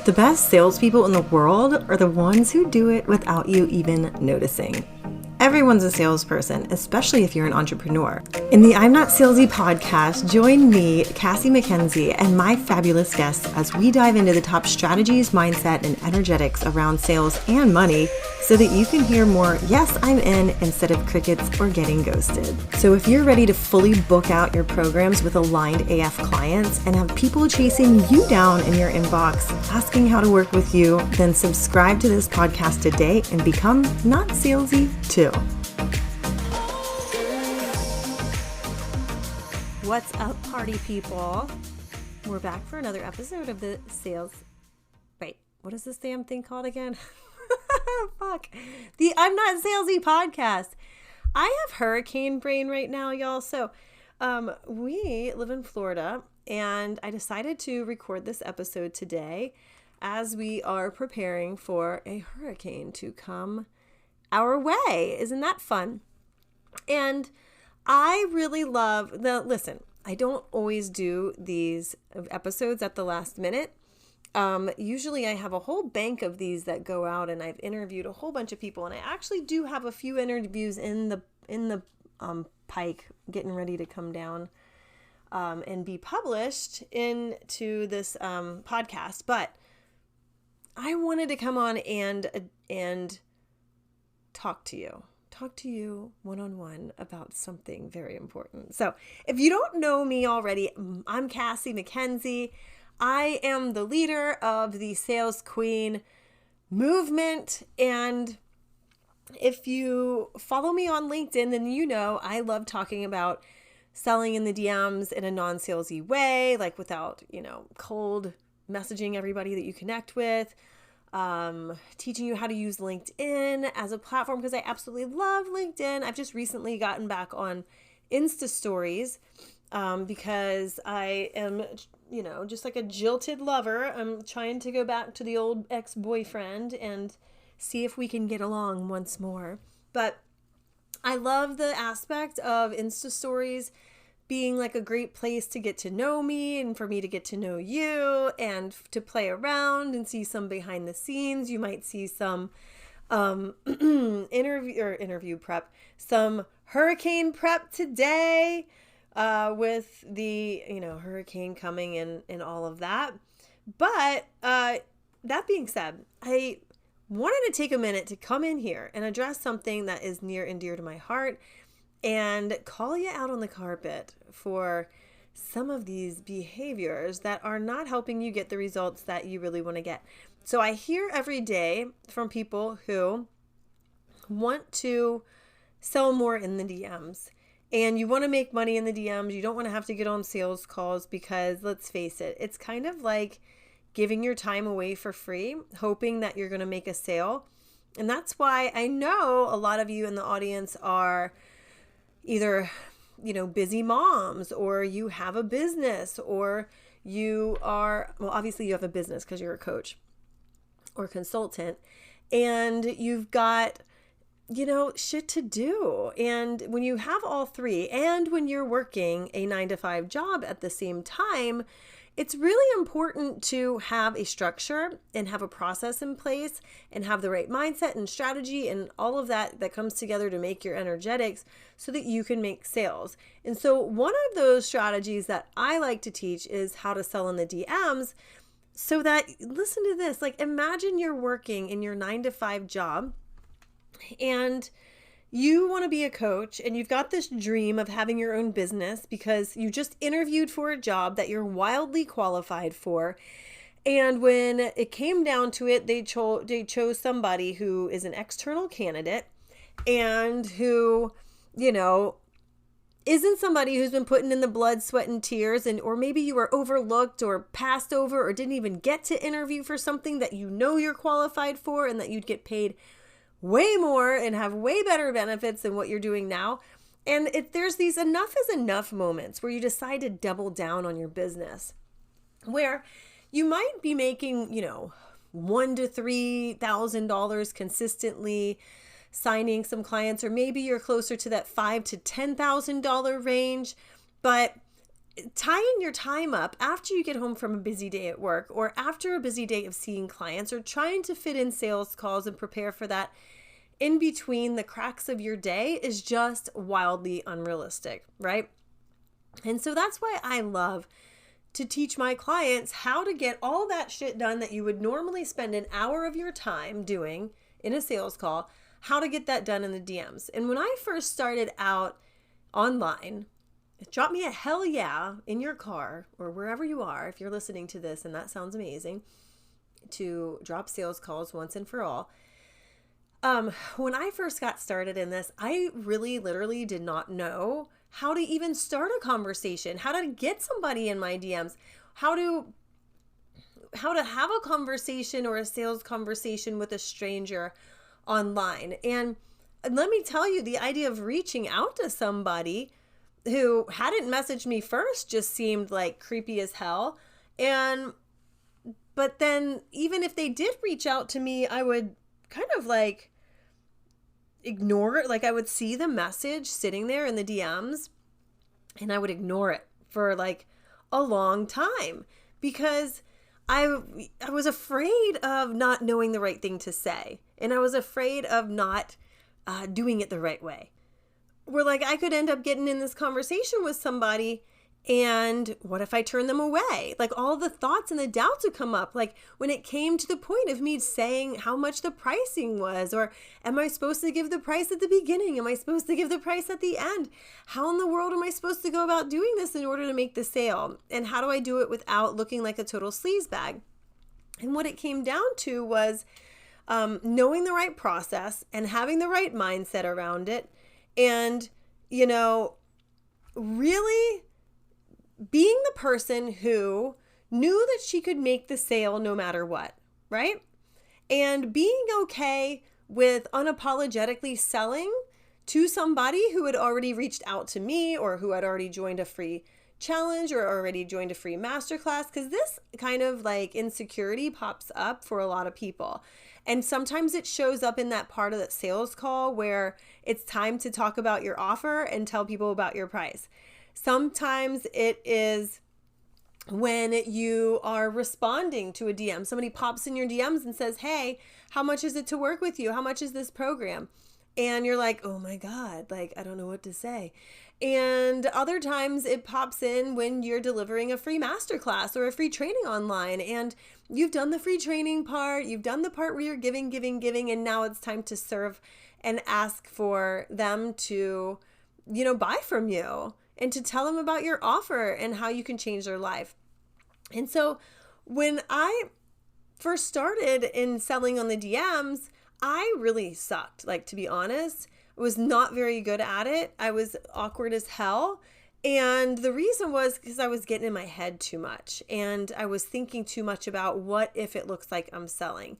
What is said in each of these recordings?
The best salespeople in the world are the ones who do it without you even noticing. Everyone's a salesperson, especially if you're an entrepreneur. In the I'm Not Salesy podcast, join me, Cassie McKenzie, and my fabulous guests as we dive into the top strategies, mindset, and energetics around sales and money so that you can hear more, yes, I'm in, instead of crickets or getting ghosted. So if you're ready to fully book out your programs with aligned AF clients and have people chasing you down in your inbox, asking how to work with you, then subscribe to this podcast today and become not salesy too. What's up, party people? We're back for another episode of the sales. Wait, what is this damn thing called again? Fuck. The I'm Not Salesy podcast. I have hurricane brain right now, y'all. So we live in Florida, and I decided to record this episode today as we are preparing for a hurricane to come our way. Isn't that fun? And I really love listen, I don't always do these episodes at the last minute. Usually I have a whole bank of these that go out, and I've interviewed a whole bunch of people, and I actually do have a few interviews in the pike getting ready to come down and be published into this podcast. But I wanted to come on and talk to you one-on-one about something very important. So if you don't know me already, I'm Cassie McKenzie. I am the leader of the Sales Queen movement. And if you follow me on LinkedIn, then you know I love talking about selling in the DMs in a non-salesy way, like without, cold messaging everybody that you connect with. Teaching you how to use LinkedIn as a platform, because I absolutely love LinkedIn. I've just recently gotten back on Insta stories because I am, just like a jilted lover. I'm trying to go back to the old ex-boyfriend and see if we can get along once more. But I love the aspect of Insta stories being like a great place to get to know me and for me to get to know you and to play around and see some behind the scenes. You might see some interview prep, some hurricane prep today with the, hurricane coming in and all of that. But that being said, I wanted to take a minute to come in here and address something that is near and dear to my heart and call you out on the carpet for some of these behaviors that are not helping you get the results that you really want to get. So I hear every day from people who want to sell more in the DMs, and you want to make money in the DMs. You don't want to have to get on sales calls because, let's face it, it's kind of like giving your time away for free, hoping that you're going to make a sale. And that's why I know a lot of you in the audience are either, busy moms, or you have a business, or you are, well, obviously you have a business because you're a coach or consultant, and you've got, shit to do. And when you have all three, and when you're working a 9-to-5 job at the same time, it's really important to have a structure and have a process in place and have the right mindset and strategy and all of that comes together to make your energetics so that you can make sales. And so one of those strategies that I like to teach is how to sell in the DMs, so that, listen to this, like imagine you're working in your 9-to-5 job and you want to be a coach, and you've got this dream of having your own business because you just interviewed for a job that you're wildly qualified for. And when it came down to it, they chose somebody who is an external candidate and who, isn't somebody who's been putting in the blood, sweat, and tears, or maybe you were overlooked or passed over or didn't even get to interview for something that you're qualified for and that you'd get paid way more and have way better benefits than what you're doing now. And there's these enough is enough moments where you decide to double down on your business, where you might be making, $1,000 to $3,000 consistently, signing some clients, or maybe you're closer to that $5,000 to $10,000 range. But tying your time up after you get home from a busy day at work or after a busy day of seeing clients or trying to fit in sales calls and prepare for that in between the cracks of your day is just wildly unrealistic, right? And so that's why I love to teach my clients how to get all that shit done that you would normally spend an hour of your time doing in a sales call, how to get that done in the DMs. And when I first started out online, drop me a hell yeah in your car or wherever you are, if you're listening to this and that sounds amazing, to drop sales calls once and for all. When I first got started in this, I really literally did not know how to even start a conversation, how to get somebody in my DMs, how to have a conversation or a sales conversation with a stranger online. And let me tell you, the idea of reaching out to somebody who hadn't messaged me first just seemed like creepy as hell. But then even if they did reach out to me, I would kind of like ignore it. Like I would see the message sitting there in the DMs and I would ignore it for like a long time because I was afraid of not knowing the right thing to say. And I was afraid of not doing it the right way. Where like I could end up getting in this conversation with somebody and what if I turn them away? Like all the thoughts and the doubts would come up. Like when it came to the point of me saying how much the pricing was, or am I supposed to give the price at the beginning? Am I supposed to give the price at the end? How in the world am I supposed to go about doing this in order to make the sale? And how do I do it without looking like a total sleazebag? And what it came down to was knowing the right process and having the right mindset around it. And, really being the person who knew that she could make the sale no matter what, right? And being okay with unapologetically selling to somebody who had already reached out to me or who had already joined a free challenge or already joined a free masterclass, because this kind of like insecurity pops up for a lot of people. And sometimes it shows up in that part of that sales call where it's time to talk about your offer and tell people about your price. Sometimes it is when you are responding to a DM. Somebody pops in your DMs and says, hey, how much is it to work with you? How much is this program? And you're like, oh my God, like, I don't know what to say. And other times it pops in when you're delivering a free masterclass or a free training online and you've done the free training part, you've done the part where you're giving, and now it's time to serve and ask for them to, buy from you and to tell them about your offer and how you can change their life. And so when I first started in selling on the DMs, I really sucked. Like, to be honest, I was not very good at it. I was awkward as hell. And the reason was because I was getting in my head too much and I was thinking too much about what if it looks like I'm selling.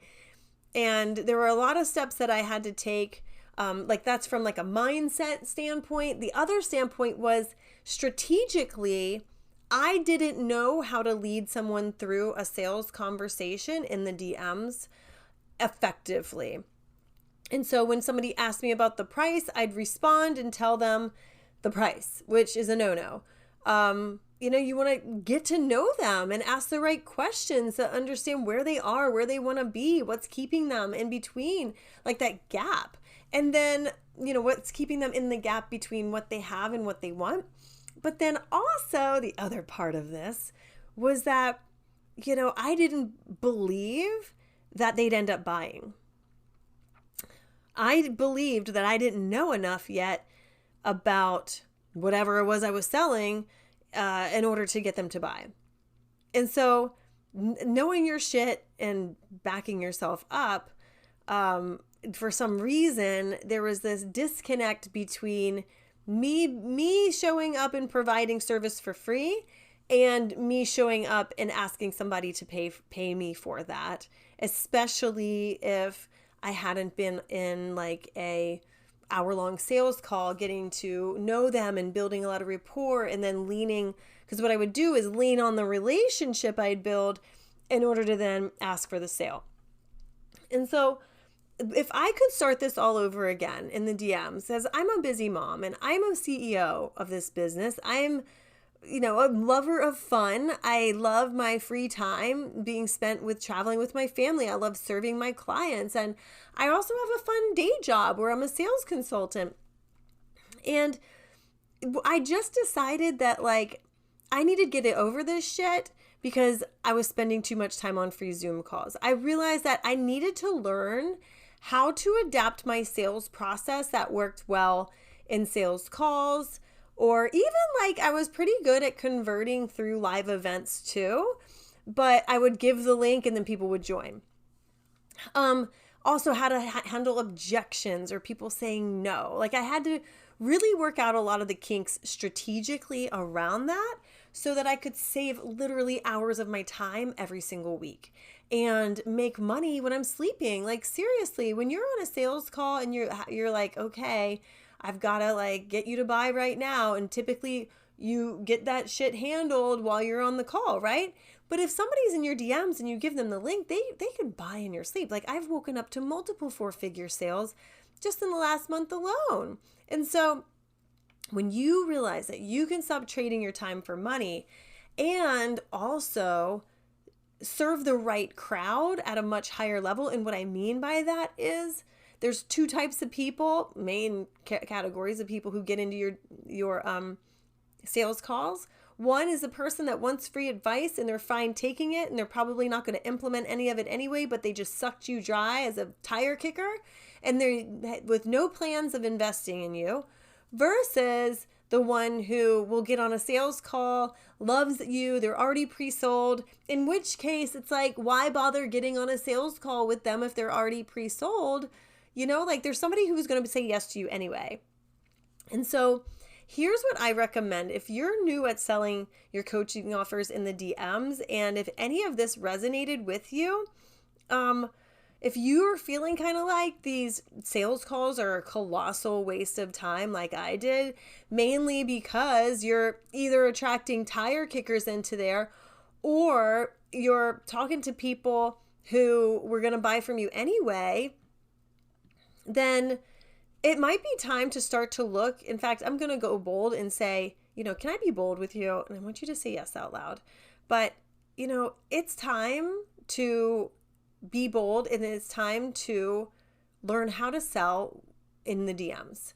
And there were a lot of steps that I had to take. Like that's from like a mindset standpoint. The other standpoint was strategically, I didn't know how to lead someone through a sales conversation in the DMs effectively. And so when somebody asked me about the price, I'd respond and tell them the price, which is a no-no. You want to get to know them and ask the right questions to understand where they are, where they want to be, what's keeping them in between, like that gap. And then, what's keeping them in the gap between what they have and what they want. But then also the other part of this was that, I didn't believe that they'd end up buying. I believed that I didn't know enough yet about whatever it was I was selling in order to get them to buy. And so knowing your shit and backing yourself up, for some reason, there was this disconnect between me showing up and providing service for free and me showing up and asking somebody to pay me for that, especially if I hadn't been in like a hour-long sales call, getting to know them and building a lot of rapport and then leaning, because what I would do is lean on the relationship I'd build in order to then ask for the sale. And so if I could start this all over again in the DMs, as I'm a busy mom and I'm a CEO of this business, I'm, a lover of fun. I love my free time being spent with traveling with my family. I love serving my clients. And I also have a fun day job where I'm a sales consultant. And I just decided that like I needed to get it over this shit because I was spending too much time on free Zoom calls. I realized that I needed to learn how to adapt my sales process that worked well in sales calls, or even like I was pretty good at converting through live events too, but I would give the link and then people would join. Also how to handle objections or people saying no. Like I had to really work out a lot of the kinks strategically around that so that I could save literally hours of my time every single week and make money when I'm sleeping. Like seriously, when you're on a sales call and you're like, okay, I've got to like get you to buy right now. And typically you get that shit handled while you're on the call, right? But if somebody's in your DMs and you give them the link, they could buy in your sleep. Like I've woken up to multiple 4-figure sales just in the last month alone. And so when you realize that you can stop trading your time for money and also serve the right crowd at a much higher level, and what I mean by that is there's 2 types of people, main categories of people who get into your sales calls. One is a person that wants free advice and they're fine taking it and they're probably not going to implement any of it anyway, but they just sucked you dry as a tire kicker and they're with no plans of investing in you, versus the one who will get on a sales call, loves you, they're already pre-sold, in which case it's like, why bother getting on a sales call with them if they're already pre-sold? Like there's somebody who's going to say yes to you anyway. And so here's what I recommend. If you're new at selling your coaching offers in the DMs, and if any of this resonated with you, if you're feeling kind of like these sales calls are a colossal waste of time like I did, mainly because you're either attracting tire kickers into there or you're talking to people who were going to buy from you anyway, then it might be time to start to look. In fact, I'm going to go bold and say, can I be bold with you? And I want you to say yes out loud. But, it's time to be bold and it's time to learn how to sell in the DMs.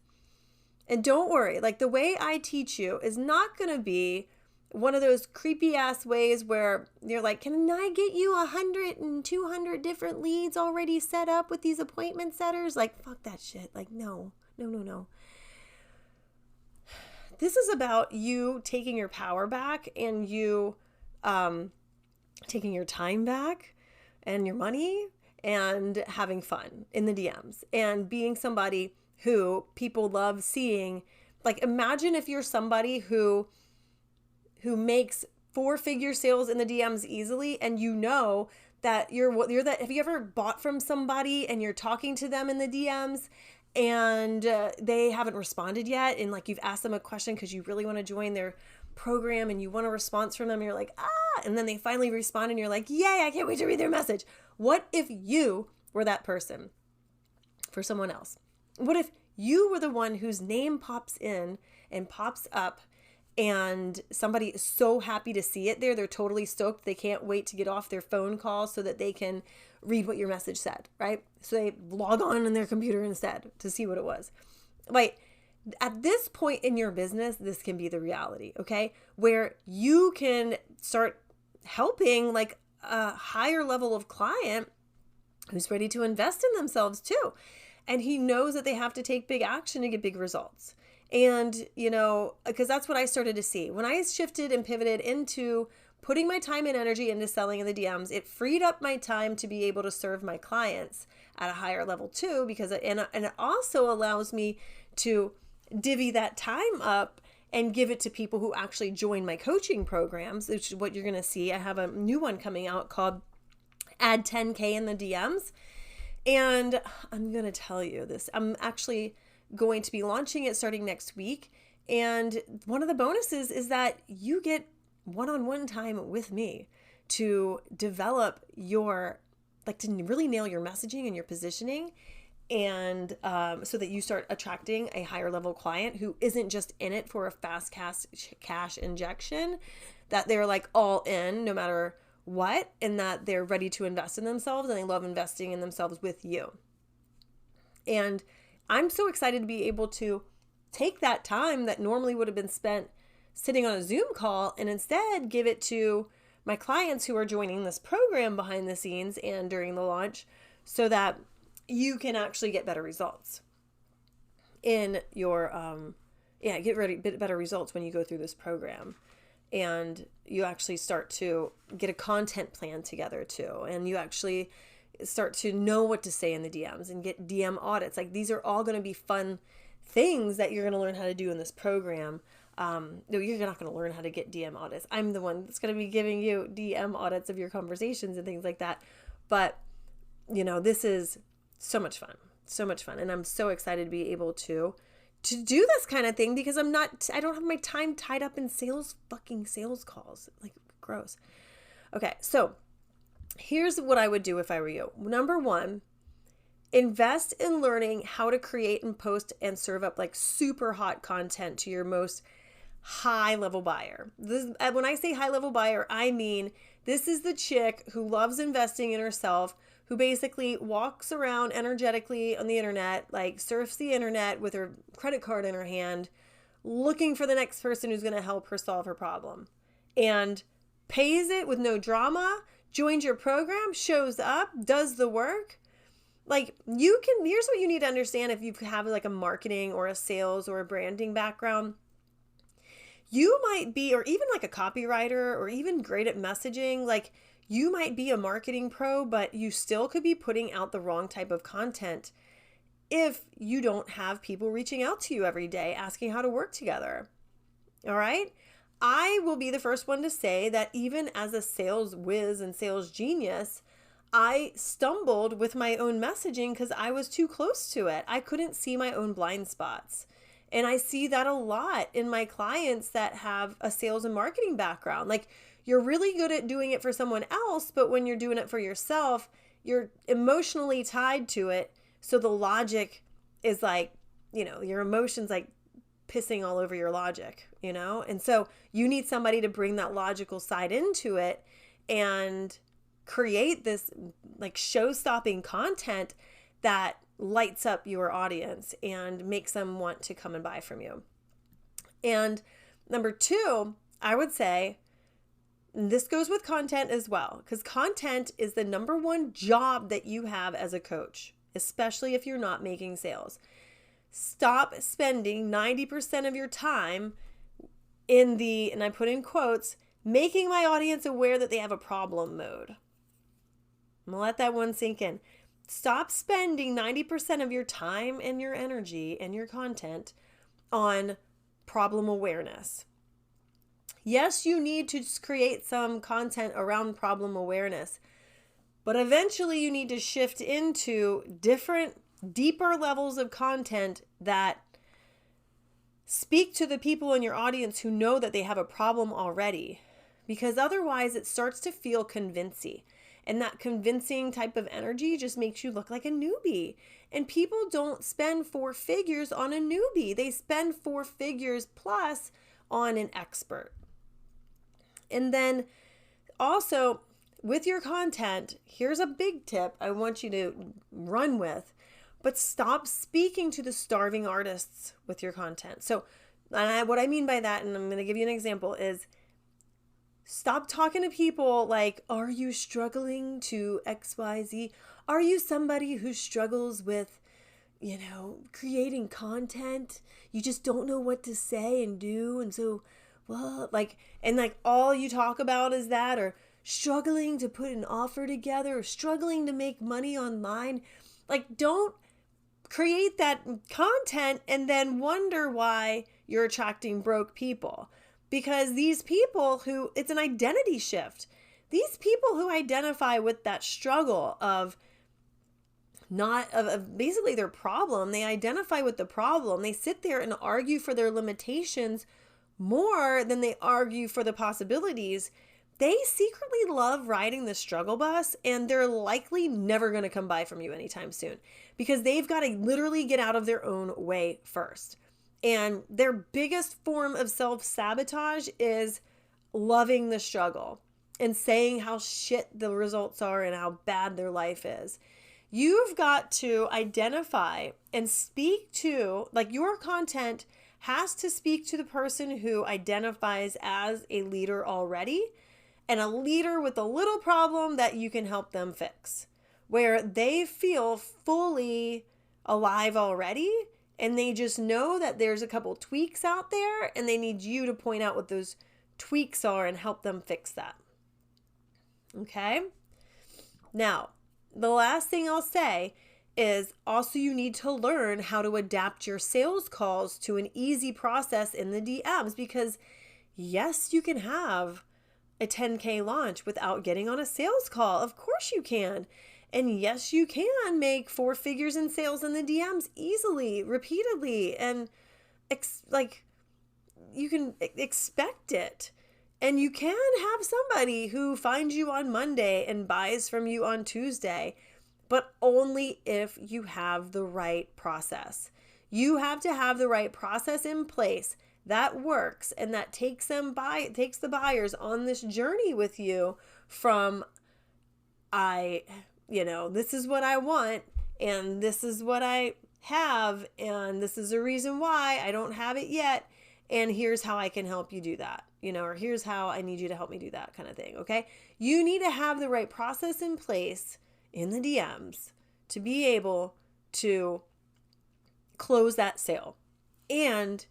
And don't worry, like the way I teach you is not going to be one of those creepy ass ways where you're like, can I get you 100 and 200 different leads already set up with these appointment setters? Like, fuck that shit. Like, no. This is about you taking your power back and you taking your time back and your money and having fun in the DMs and being somebody who people love seeing. Like, imagine if you're somebody who makes 4-figure sales in the DMs easily, and that you're that. Have you ever bought from somebody and you're talking to them in the DMs and they haven't responded yet, and like you've asked them a question because you really want to join their program and you want a response from them, and you're like, and then they finally respond and you're like, yay, I can't wait to read their message. What if you were that person for someone else? What if you were the one whose name pops in and pops up and somebody is so happy to see it there, they're totally stoked, they can't wait to get off their phone call so that they can read what your message said, right? So they log on their computer instead to see what it was. Like, at this point in your business, this can be the reality, okay? Where you can start helping like a higher level of client who's ready to invest in themselves too. And he knows that they have to take big action to get big results. And, because that's what I started to see. When I shifted and pivoted into putting my time and energy into selling in the DMs, it freed up my time to be able to serve my clients at a higher level too, because and it also allows me to divvy that time up and give it to people who actually join my coaching programs, which is what you're going to see. I have a new one coming out called Add 10K in the DMs. And I'm going to tell you this. I'm actually going to be launching it starting next week. And one of the bonuses is that you get one-on-one time with me to develop to really nail your messaging and your positioning and so that you start attracting a higher level client who isn't just in it for a fast cash injection, that they're like all in no matter what, and that they're ready to invest in themselves and they love investing in themselves with you. And I'm so excited to be able to take that time that normally would have been spent sitting on a Zoom call and instead give it to my clients who are joining this program behind the scenes and during the launch, so that you can actually get better results in your, get better results when you go through this program. And you actually start to get a content plan together too. And you actually start to know what to say in the DMs and get DM audits. Like, these are all going to be fun things that you're going to learn how to do in this program. No, you're not going to learn how to get DM audits. I'm the one that's going to be giving you DM audits of your conversations and things like that. But, this is so much fun. And I'm so excited to be able to do this kind of thing, because I don't have my time tied up in sales calls. Like, gross. Okay. So here's what I would do if I were you. Number one, invest in learning how to create and post and serve up like super hot content to your most high level buyer. When I say high level buyer, I mean, this is the chick who loves investing in herself, who basically walks around energetically on the internet, like surfs the internet with her credit card in her hand, looking for the next person who's going to help her solve her problem, and pays it with no drama, joins your program, shows up, does the work. Like, here's what you need to understand if you have like a marketing or a sales or a branding background. You might be, or even like a copywriter or even great at messaging, like you might be a marketing pro, but you still could be putting out the wrong type of content if you don't have people reaching out to you every day asking how to work together. All right? I will be the first one to say that even as a sales whiz and sales genius, I stumbled with my own messaging because I was too close to it. I couldn't see my own blind spots. And I see that a lot in my clients that have a sales and marketing background. Like, you're really good at doing it for someone else, but when you're doing it for yourself, you're emotionally tied to it. So the logic is like, your emotions like pissing all over your logic, And so you need somebody to bring that logical side into it and create this like show-stopping content that lights up your audience and makes them want to come and buy from you. And number two, I would say, this goes with content as well, because content is the number one job that you have as a coach, especially if you're not making sales. Stop spending 90% of your time in the, and I put in quotes, making my audience aware that they have a problem mode. I'm gonna let that one sink in. Stop spending 90% of your time and your energy and your content on problem awareness. Yes, you need to create some content around problem awareness, but eventually you need to shift into different, deeper levels of content that speak to the people in your audience who know that they have a problem already, because otherwise it starts to feel convincing. And that convincing type of energy just makes you look like a newbie. And people don't spend 4 figures on a newbie. They spend 4 figures plus on an expert. And then also with your content, here's a big tip I want you to run with, but stop speaking to the starving artists with your content. So what I mean by that, and I'm going to give you an example, is stop talking to people like, are you struggling to XYZ? Are you somebody who struggles with, creating content? You just don't know what to say and do. And so, all you talk about is that, or struggling to put an offer together, or struggling to make money online. Like, don't create that content and then wonder why you're attracting broke people. Because these people it's an identity shift. These people who identify with that struggle of basically their problem, they identify with the problem. They sit there and argue for their limitations more than they argue for the possibilities. they secretly love riding the struggle bus, and they're likely never going to come buy from you anytime soon because they've got to literally get out of their own way first. And their biggest form of self-sabotage is loving the struggle and saying how shit the results are and how bad their life is. You've got to identify and speak to, like, your content has to speak to the person who identifies as a leader already, and a leader with a little problem that you can help them fix, where they feel fully alive already and they just know that there's a couple tweaks out there and they need you to point out what those tweaks are and help them fix that. Okay? Now, the last thing I'll say is also you need to learn how to adapt your sales calls to an easy process in the DMs, because yes, you can have a 10K launch without getting on a sales call. Of course you can. And yes, you can make 4 figures in sales in the DMs easily, repeatedly, and you can expect it. And you can have somebody who finds you on Monday and buys from you on Tuesday, but only if you have the right process. You have to have the right process in place that works and that takes the buyers on this journey with you from this is what I want and this is what I have and this is the reason why I don't have it yet, and here's how I can help you do that, or here's how I need you to help me do that kind of thing. Okay. You need to have the right process in place in the DMs to be able to close that sale. And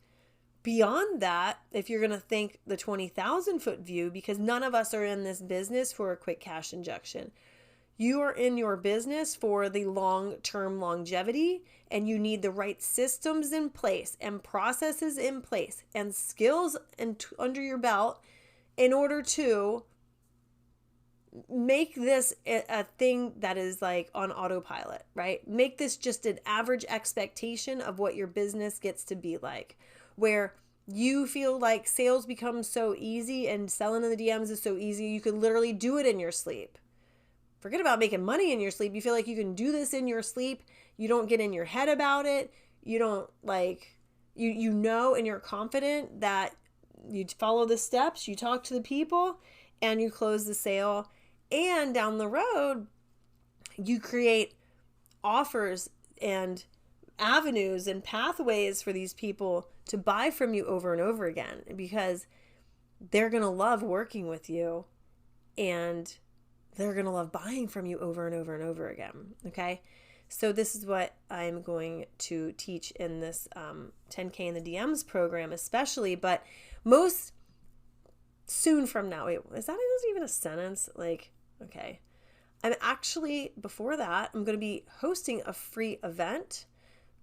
beyond that, if you're going to think the 20,000 foot view, because none of us are in this business for a quick cash injection. You are in your business for the long-term longevity, and you need the right systems in place and processes in place and skills under your belt in order to make this a thing that is like on autopilot, right? Make this just an average expectation of what your business gets to be like, where you feel like sales becomes so easy and selling in the DMs is so easy, you can literally do it in your sleep. Forget about making money in your sleep. You feel like you can do this in your sleep. You don't get in your head about it. You don't and you're confident that you follow the steps, you talk to the people, and you close the sale. And down the road, you create offers and avenues and pathways for these people to buy from you over and over again, because they're going to love working with you and they're going to love buying from you over and over and over again. Okay. So this is what I'm going to teach in this 10K in the DMs program, especially, but most soon from now. Wait, is that even a sentence? Okay. I'm actually, before that, I'm going to be hosting a free event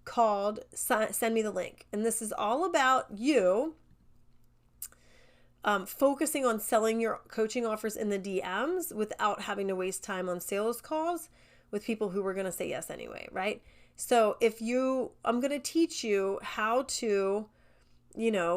called Send Me the Link. And this is all about you focusing on selling your coaching offers in the DMs without having to waste time on sales calls with people who were going to say yes anyway, right? So I'm going to teach you how to,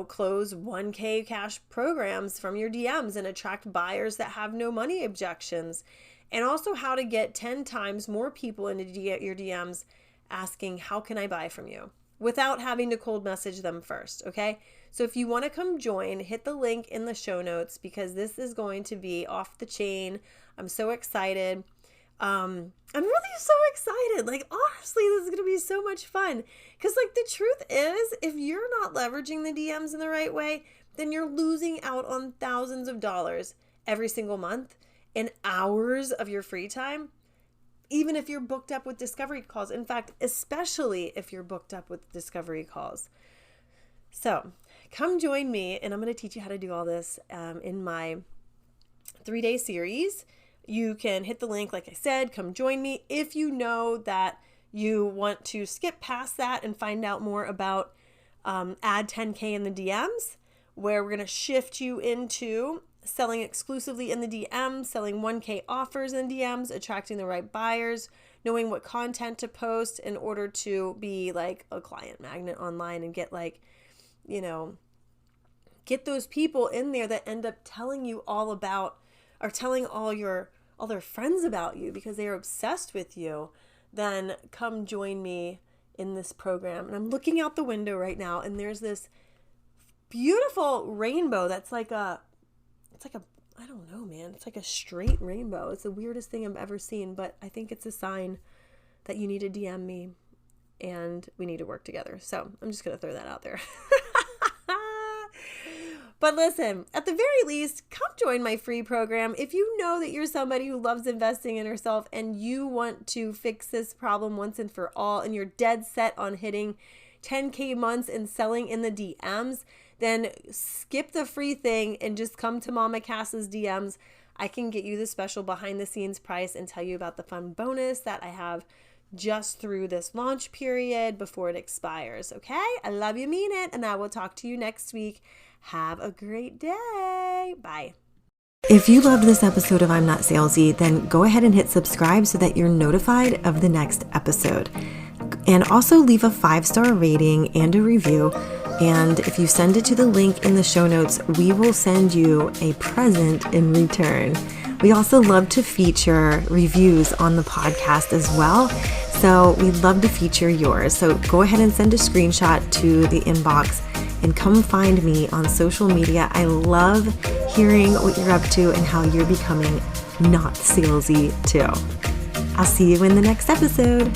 close 1K cash programs from your DMs and attract buyers that have no money objections, and also how to get 10 times more people into your DMs asking, how can I buy from you? Without having to cold message them first, okay? So if you want to come join, hit the link in the show notes, because this is going to be off the chain. I'm so excited. I'm really so excited. Honestly, this is going to be so much fun. Because the truth is, if you're not leveraging the DMs in the right way, then you're losing out on thousands of dollars every single month and hours of your free time, even if you're booked up with discovery calls. In fact, especially if you're booked up with discovery calls. So come join me, and I'm going to teach you how to do all this in my 3-day series. You can hit the link, like I said, come join me. If you know that you want to skip past that and find out more about Add 10K in the DMs, where we're going to shift you into selling exclusively in the DMs, selling 1K offers in DMs, attracting the right buyers, knowing what content to post in order to be like a client magnet online and get get those people in there that end up telling you all about are telling all their friends about you because they are obsessed with you, then come join me in this program. And I'm looking out the window right now, and there's this beautiful rainbow that's I don't know, man. It's like a straight rainbow. It's the weirdest thing I've ever seen, but I think it's a sign that you need to DM me and we need to work together. So I'm just going to throw that out there. But listen, at the very least, come join my free program. If you know that you're somebody who loves investing in herself and you want to fix this problem once and for all, and you're dead set on hitting 10K months and selling in the DMs, then skip the free thing and just come to Mama Cass's DMs. I can get you the special behind the scenes price and tell you about the fun bonus that I have just through this launch period before it expires. Okay? I love you, mean it, and I will talk to you next week. Have a great day. Bye. If you loved this episode of I'm Not Salesy, then go ahead and hit subscribe so that you're notified of the next episode. And also leave a 5-star rating and a review. And if you send it to the link in the show notes, we will send you a present in return. We also love to feature reviews on the podcast as well. So we'd love to feature yours. So go ahead and send a screenshot to the inbox and come find me on social media. I love hearing what you're up to and how you're becoming not salesy too. I'll see you in the next episode.